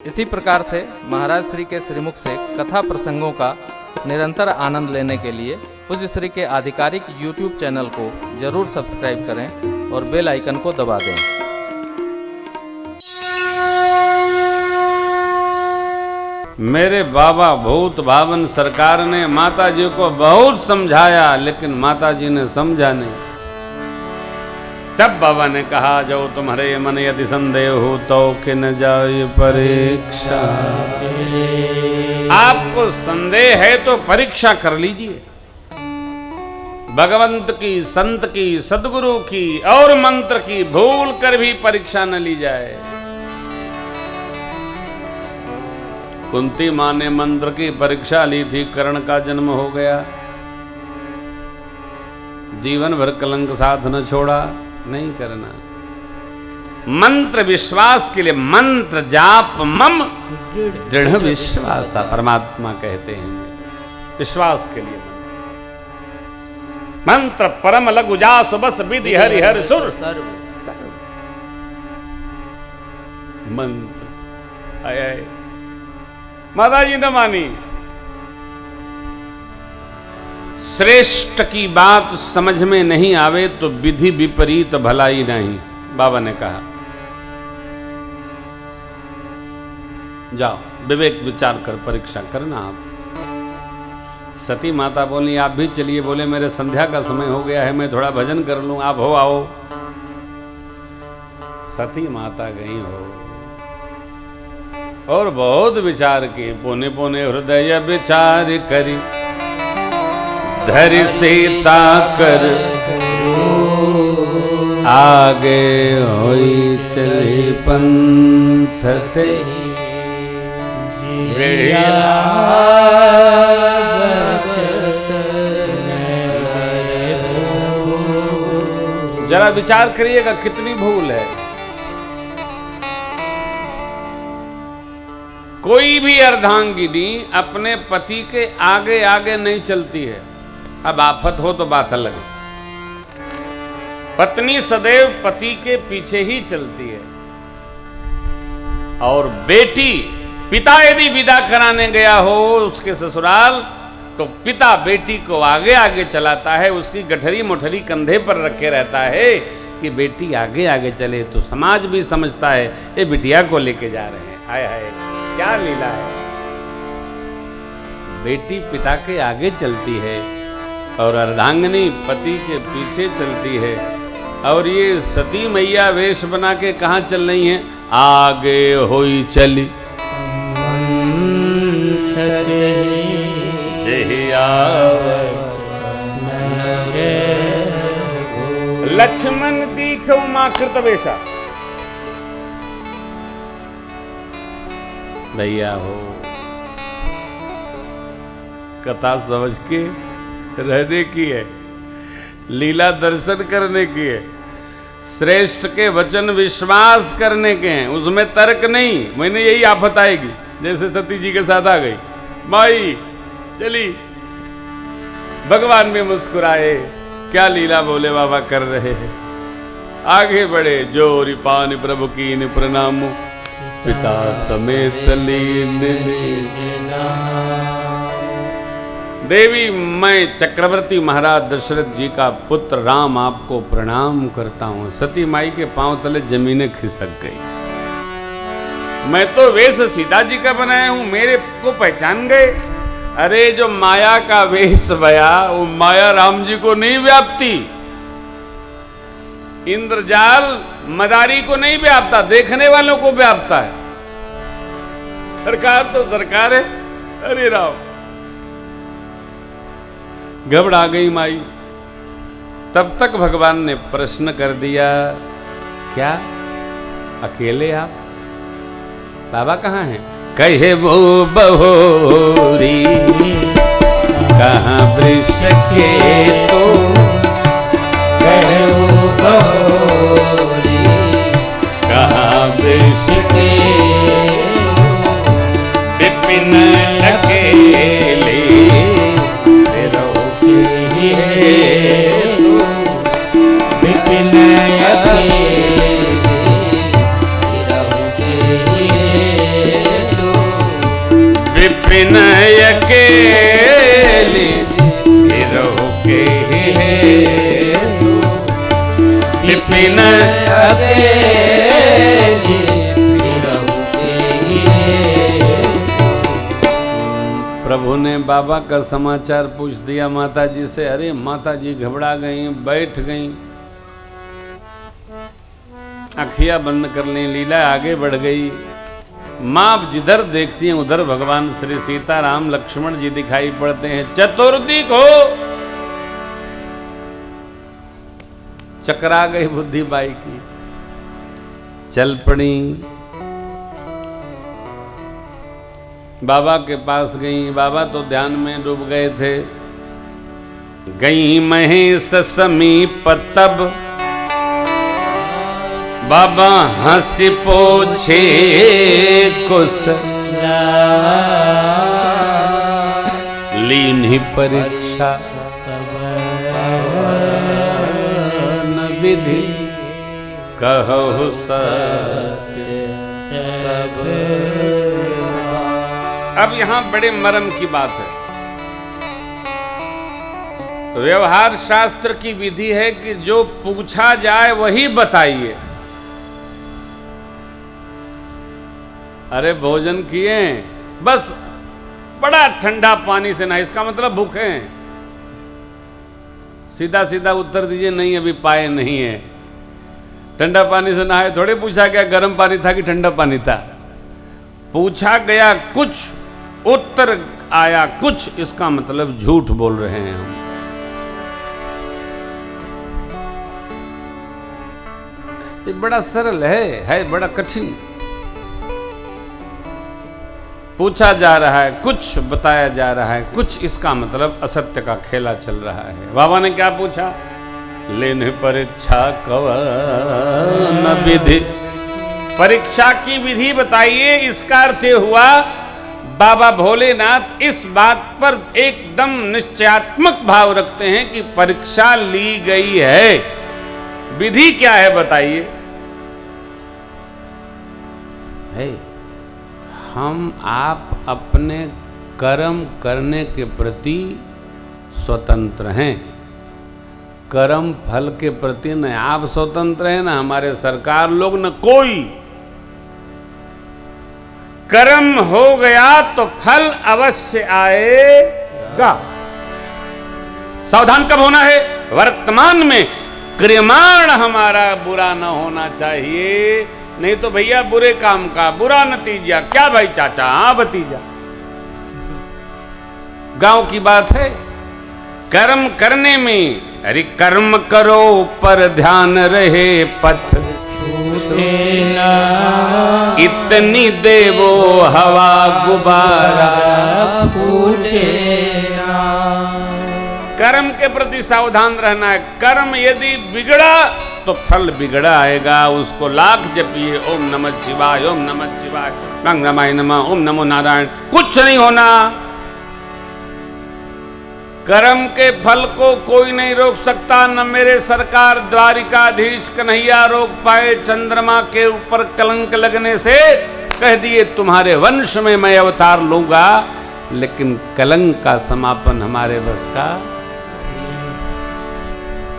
इसी प्रकार से महाराज श्री के श्रीमुख से कथा प्रसंगों का निरंतर आनंद लेने के लिए पूज्य श्री के आधिकारिक YouTube चैनल को जरूर सब्सक्राइब करें और बेल आइकन को दबा दें। मेरे बाबा भूत भावन सरकार ने माता जी को बहुत समझाया, लेकिन माता जी ने समझा नहीं। तब बाबा ने कहा, जो तुम्हारे मन यदि संदेह हो तो किन जाए परीक्षा। आपको संदेह है तो परीक्षा कर लीजिए। भगवंत की, संत की, सदगुरु की और मंत्र की भूल कर भी परीक्षा न ली जाए। कुंती मां ने मंत्र की परीक्षा ली थी, कर्ण का जन्म हो गया। जीवन भर कलंक साथ न छोड़ा, नहीं करना। मंत्र विश्वास के लिए, मंत्र जाप मम दृढ़ विश्वास, परमात्मा कहते हैं विश्वास के लिए। मंत्र परम लघु जासु बस विधि हरि हर सुर मंत्र आय आय। माता जी न मानी। श्रेष्ठ की बात समझ में नहीं आवे तो विधि विपरीत भलाई नहीं, बाबा ने कहा। जाओ विवेक विचार कर परीक्षा करना। आप सती माता बोली, आप भी चलिए। बोले, मेरे संध्या का समय हो गया है, मैं थोड़ा भजन कर लूं, आप हो आओ। सती माता गई हो और बहुत विचार किए। पोने पोने हृदय विचार करी, धरि सीता कर आगे होई चली पंथ ते। जरा विचार करिएगा कितनी भूल है। कोई भी अर्धांगिनी अपने पति के आगे आगे नहीं चलती है। अब आफत हो तो बात अलग है। पत्नी सदैव पति के पीछे ही चलती है। और बेटी, पिता यदि विदा कराने गया हो उसके ससुराल, तो पिता बेटी को आगे आगे चलाता है, उसकी गठरी मुठरी कंधे पर रखे रहता है कि बेटी आगे आगे चले। तो समाज भी समझता है ये बिटिया को लेके जा रहे हैं। हाय हाय, क्या लीला है। बेटी पिता के आगे चलती है और अर्धांगिनी पति के पीछे चलती है। और ये सती मैया वेश बना के कहाँ चल रही हैं? आगे होई चली लक्ष्मण दीख उमा कृत वेशा। भैया हो, कथा समझ के रहने की है, लीला दर्शन करने की है, श्रेष्ठ के वचन विश्वास करने के हैं, उसमें तर्क नहीं। मैंने यही आफत आएगी जैसे सती जी के साथ आ गई। माई चली, भगवान भी मुस्कुराए, क्या लीला बोले बाबा कर रहे हैं। आगे बढ़े, जोरी पान प्रभु कीन प्रणाम, पिता समेत लीन। देवी, मैं चक्रवर्ती महाराज दशरथ जी का पुत्र राम आपको प्रणाम करता हूं। सती माई के पांव तले जमीनें खिसक गई। मैं तो वेश सीता जी का बनाया हूं, मेरे को पहचान गए? अरे जो माया का वेश बया, वो माया राम जी को नहीं व्यापती। इंद्रजाल मदारी को नहीं व्यापता, देखने वालों को व्यापता है। सरकार तो सरकार है। अरे राम, घबरा गई माई। तब तक भगवान ने प्रश्न कर दिया, क्या अकेले आप? बाबा कहाँ हैं? कहे वो बहोरी, कहाँ वृष के तो। कहे वो बहोरी, कहाँ वृष के, विपिन अकेले विपिन अकेले विपिन अकेली गिरहु के हेतु, विपिन अकेली गिरहु के हेतु। प्रभु ने बाबा का समाचार पूछ दिया माता जी से। अरे माता जी घबरा गई, बैठ गई, आँखियां बंद कर ली, लीला आगे बढ़ गई। माँ जिधर देखती हैं उधर भगवान श्री सीताराम लक्ष्मण जी दिखाई पड़ते हैं। चतुर्दिक हो चकरा गई बुद्धि बाई की, चल पड़ी, बाबा के पास गई। बाबा तो ध्यान में डूब गए थे। गई महेश समीप तब बाबा हंसी पोछे कुछ लीन्ही परीक्षा न विधि कहु सत्य सब। अब यहां बड़े मर्म की बात है। व्यवहार शास्त्र की विधि है कि जो पूछा जाए वही बताइए। अरे भोजन किए, बस बड़ा ठंडा पानी से नहाए, इसका मतलब भूखे हैं। सीधा सीधा उत्तर दीजिए नहीं अभी पाए नहीं है। ठंडा पानी से नहाए थोड़े पूछा गया गर्म पानी था कि ठंडा पानी था। पूछा गया कुछ, उत्तर आया कुछ, इसका मतलब झूठ बोल रहे हैं हम। ये बड़ा सरल है बड़ा कठिन। पूछा जा रहा है कुछ, बताया जा रहा है कुछ, इसका मतलब असत्य का खेला चल रहा है। बाबा ने क्या पूछा? लेने परीक्षा कवन विधि, परीक्षा की विधि बताइए। इसका अर्थ हुआ बाबा भोलेनाथ इस बात पर एकदम निश्चयात्मक भाव रखते हैं कि परीक्षा ली गई है। विधि क्या है बताइए? हम आप अपने कर्म करने के प्रति स्वतंत्र हैं, कर्म फल के प्रति न आप स्वतंत्र हैं, न हमारे सरकार लोग, न कोई। कर्म हो गया तो फल अवश्य आएगा। सावधान कब होना है? वर्तमान में। क्रियमाण हमारा बुरा न होना चाहिए, नहीं तो भैया बुरे काम का बुरा नतीजा। क्या भाई चाचा? हाँ भतीजा। गांव की बात है। कर्म करने में, अरे कर्म करो पर ध्यान रहे पथ छूटे ना, इतनी देवो हवा गुब्बारा फूटे ना। कर्म के प्रति सावधान रहना है। कर्म यदि बिगड़ा तो फल बिगड़ा आएगा। उसको लाख जपिए, ओम नमः शिवाय, ओम नमः शिवाय, ओम नमाय नमः, ओम नमो नारायण, कुछ नहीं होना। कर्म के फल को कोई नहीं रोक सकता, न मेरे सरकार द्वारिकाधीश कन्हैया रोक पाए। चंद्रमा के ऊपर कलंक लगने से कह दिए तुम्हारे वंश में मैं अवतार लूंगा, लेकिन कलंक का समापन हमारे बस का।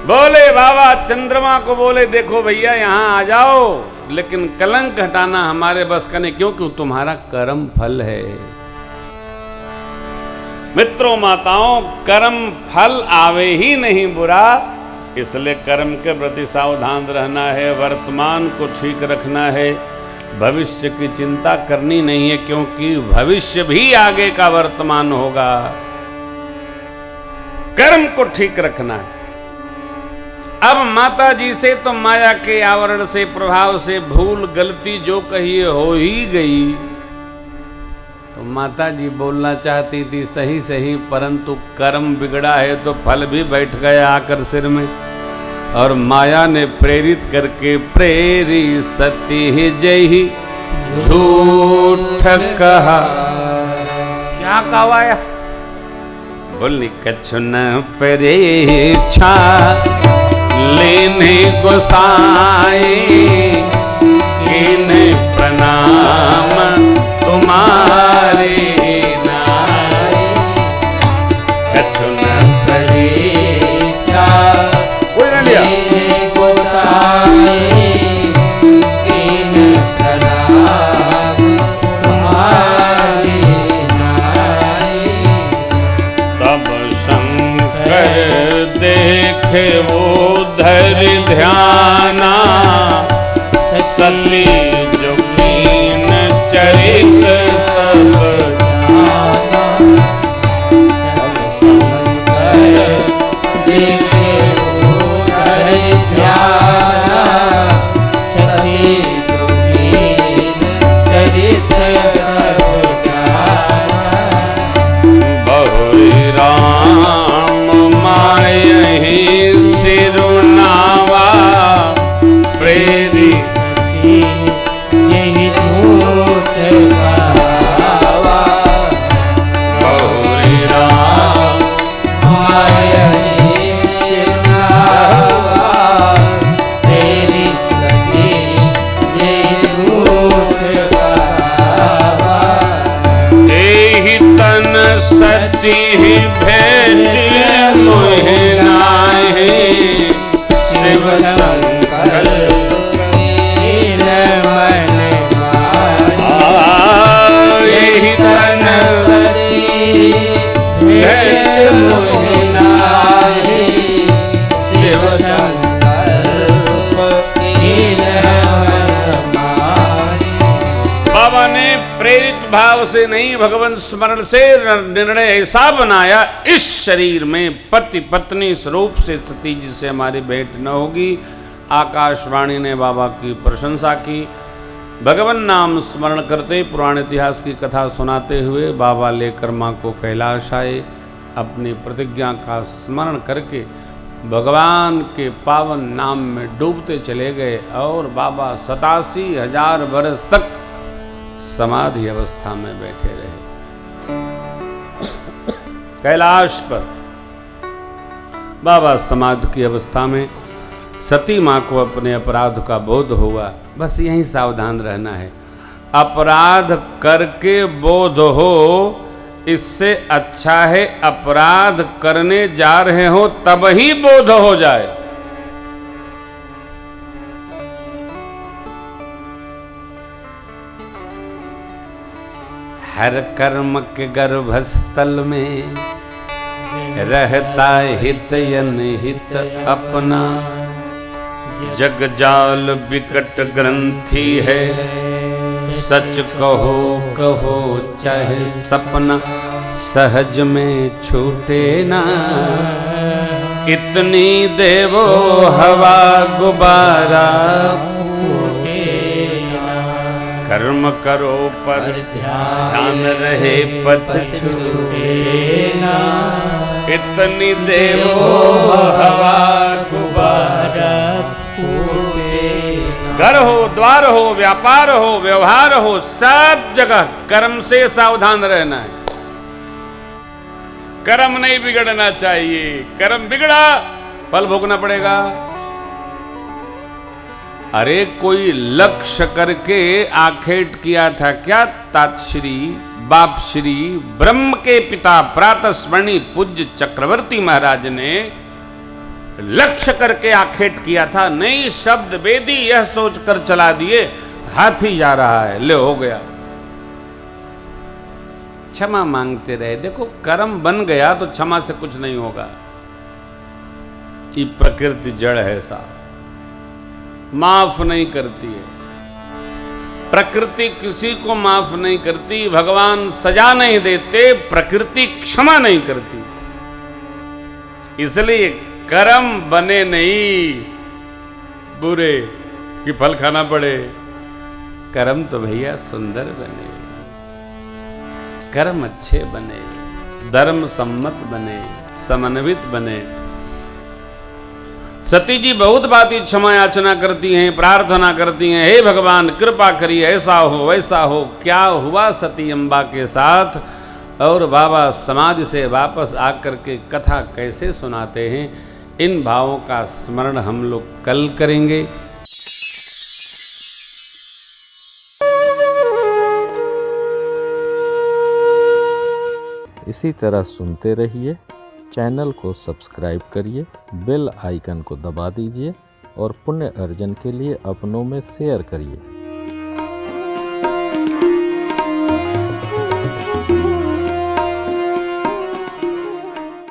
बोले बाबा चंद्रमा को, बोले देखो भैया यहां आ जाओ, लेकिन कलंक हटाना हमारे बस का नहीं, क्योंकि तुम्हारा कर्म फल है। मित्रों माताओं, कर्म फल आवे ही नहीं बुरा, इसलिए कर्म के प्रति सावधान रहना है। वर्तमान को ठीक रखना है, भविष्य की चिंता करनी नहीं है, क्योंकि भविष्य भी आगे का वर्तमान होगा। कर्म को ठीक रखना है। अब माता जी से तो माया के आवरण से, प्रभाव से भूल गलती जो कही हो ही गई। तो माता जी बोलना चाहती थी सही सही, परंतु कर्म बिगड़ा है तो फल भी बैठ गया आकर सिर में। और माया ने प्रेरित करके प्रेरी सती जय झूठ कहा। क्या कहा? बोली कछु न परीक्षा लेने गोसाई, किन प्रणाम तुम्हारे नाम। सती जोगीन चरित सब देखे उतर ध्याना सती जोगीन चरित सब जाना। बहुरी राम मायहि सिरुनावा प्रेरी सती यही झूठ कहावा। बहुरी राम मायहि सिरुनावा तेरी सती यही झूठ कहावा। एहि तन सती भेट मोहि नाहि शिव संकल्प कीन मन माहि। एहि तन सती भेट मोहि नाहि शिव संकल्प कीन मन माहि। बाबा ने प्रेरित भाव से नहीं भगवान स्मरण से निर्णय ऐसा बनाया, इस शरीर में पति पत्नी स्वरूप से सती जी से हमारी भेंट न होगी। आकाशवाणी ने बाबा की प्रशंसा की। भगवान नाम स्मरण करते पुराण इतिहास की कथा सुनाते हुए बाबा लेकर माँ को कैलाश आए। अपनी प्रतिज्ञा का स्मरण करके भगवान के पावन नाम में डूबते चले गए और बाबा 87,000 वर्ष तक समाधि अवस्था में बैठे रहे। कैलाश पर बाबा समाधि की अवस्था में सती मां को अपने अपराध का बोध हुआ। बस यहीं सावधान रहना है। अपराध करके बोध हो, इससे अच्छा है अपराध करने जा रहे हो तब ही बोध हो जाए। हर कर्म के गर्भस्थल में रहता हित अनहित अपना। जग जाल विकट ग्रंथि है, सच कहो कहो चाहे सपना, सहज में छूटे ना। इतनी देवो हवा गुबारा, कर्म करो पर ध्यान रहे पथ छूटे ना। इतनी देवो हवा गुबारा फूटे ना। घर हो, द्वार हो, व्यापार हो, व्यवहार हो, सब जगह कर्म से सावधान रहना है। कर्म नहीं बिगड़ना चाहिए। कर्म बिगड़ा फल भोगना पड़ेगा। अरे कोई लक्ष्य करके आखेट किया था क्या? तातश्री बाप श्री ब्रह्म के पिता प्रातस्मरणी पूज्य चक्रवर्ती महाराज ने लक्ष्य करके आखेट किया था। नई शब्द वेदी यह सोचकर चला दिए हाथी जा रहा है, ले हो गया। क्षमा मांगते रहे। देखो कर्म बन गया तो क्षमा से कुछ नहीं होगा। ये प्रकृति जड़ है साहब, माफ नहीं करती है। प्रकृति किसी को माफ नहीं करती। भगवान सजा नहीं देते, प्रकृति क्षमा नहीं करती। इसलिए कर्म बने नहीं बुरे कि फल खाना पड़े। कर्म तो भैया सुंदर बने, कर्म अच्छे बने, धर्म सम्मत बने, समन्वित बने। सती जी बहुत बात की क्षमा याचना करती हैं, प्रार्थना करती हैं, हे भगवान कृपा करिए, ऐसा हो वैसा हो। क्या हुआ सती अम्बा के साथ? और बाबा समाधि से वापस आकर के कथा कैसे सुनाते हैं, इन भावों का स्मरण हम लोग कल करेंगे। इसी तरह सुनते रहिए। चैनल को सब्सक्राइब करिए, बेल आइकन को दबा दीजिए और पुण्य अर्जन के लिए अपनों में शेयर करिए।